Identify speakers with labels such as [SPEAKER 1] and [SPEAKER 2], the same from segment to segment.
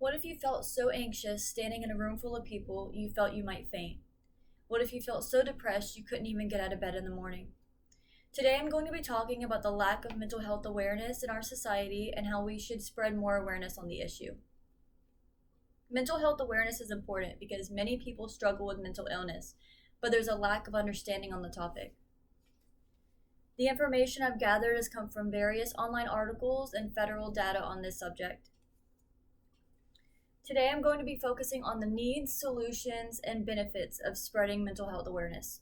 [SPEAKER 1] What if you felt so anxious standing in a room full of people you felt you might faint? What if you felt so depressed you couldn't even get out of bed in the morning? Today I'm going to be talking about the lack of mental health awareness in our society and how we should spread more awareness on the issue. Mental health awareness is important because many people struggle with mental illness, but there's a lack of understanding on the topic. The information I've gathered has come from various online articles and federal data on this subject. Today I'm going to be focusing on the needs, solutions, and benefits of spreading mental health awareness.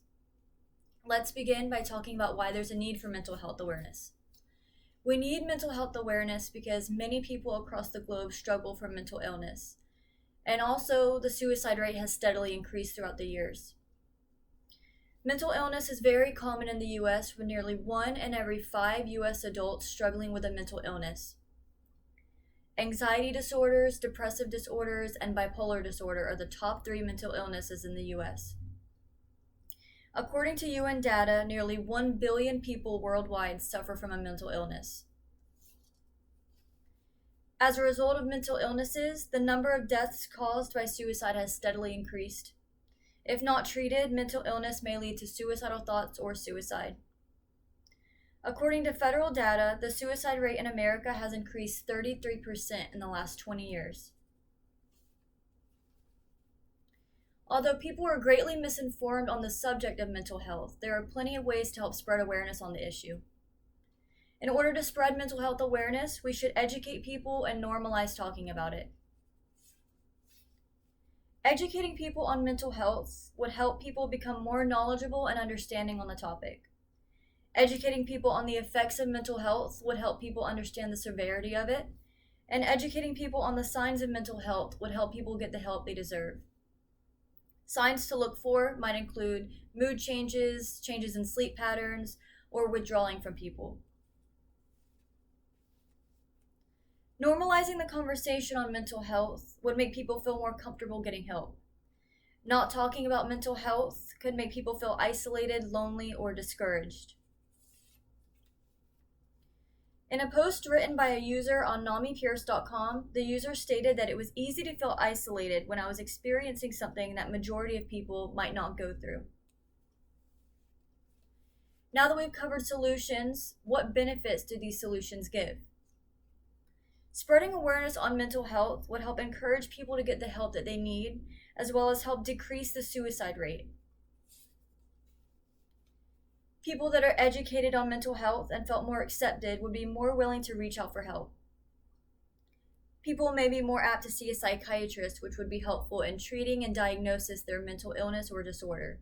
[SPEAKER 1] Let's begin by talking about why there's a need for mental health awareness. We need mental health awareness because many people across the globe struggle from mental illness, and also the suicide rate has steadily increased throughout the years. Mental illness is very common in the US, with nearly 1 in every 5 US adults struggling with a mental illness. Anxiety disorders, depressive disorders, and bipolar disorder are the top 3 mental illnesses in the US. According to UN data, nearly 1 billion people worldwide suffer from a mental illness. As a result of mental illnesses, the number of deaths caused by suicide has steadily increased. If not treated, mental illness may lead to suicidal thoughts or suicide. According to federal data, the suicide rate in America has increased 33% in the last 20 years. Although people are greatly misinformed on the subject of mental health, there are plenty of ways to help spread awareness on the issue. In order to spread mental health awareness, we should educate people and normalize talking about it. Educating people on mental health would help people become more knowledgeable and understanding on the topic. Educating people on the effects of mental health would help people understand the severity of it, and educating people on the signs of mental health would help people get the help they deserve. Signs to look for might include mood changes, changes in sleep patterns, or withdrawing from people. Normalizing the conversation on mental health would make people feel more comfortable getting help. Not talking about mental health could make people feel isolated, lonely, or discouraged. In a post written by a user on namipierce.com, the user stated that it was easy to feel isolated when I was experiencing something that majority of people might not go through. Now that we've covered solutions, what benefits do these solutions give? Spreading awareness on mental health would help encourage people to get the help that they need, as well as help decrease the suicide rate. People that are educated on mental health and felt more accepted would be more willing to reach out for help. People may be more apt to see a psychiatrist, which would be helpful in treating and diagnosis their mental illness or disorder.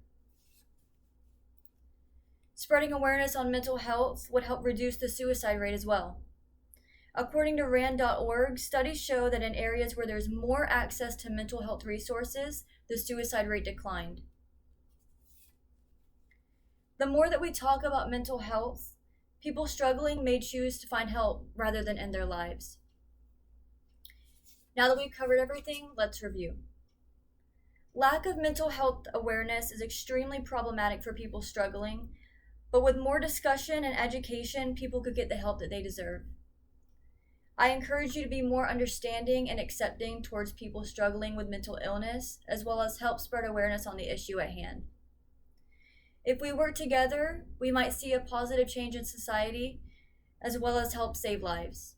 [SPEAKER 1] Spreading awareness on mental health would help reduce the suicide rate as well. According to RAND.org, studies show that in areas where there's more access to mental health resources, the suicide rate declined. The more that we talk about mental health, people struggling may choose to find help rather than end their lives. Now that we've covered everything, let's review. Lack of mental health awareness is extremely problematic for people struggling, but with more discussion and education, people could get the help that they deserve. I encourage you to be more understanding and accepting towards people struggling with mental illness, as well as help spread awareness on the issue at hand. If we work together, we might see a positive change in society, as well as help save lives.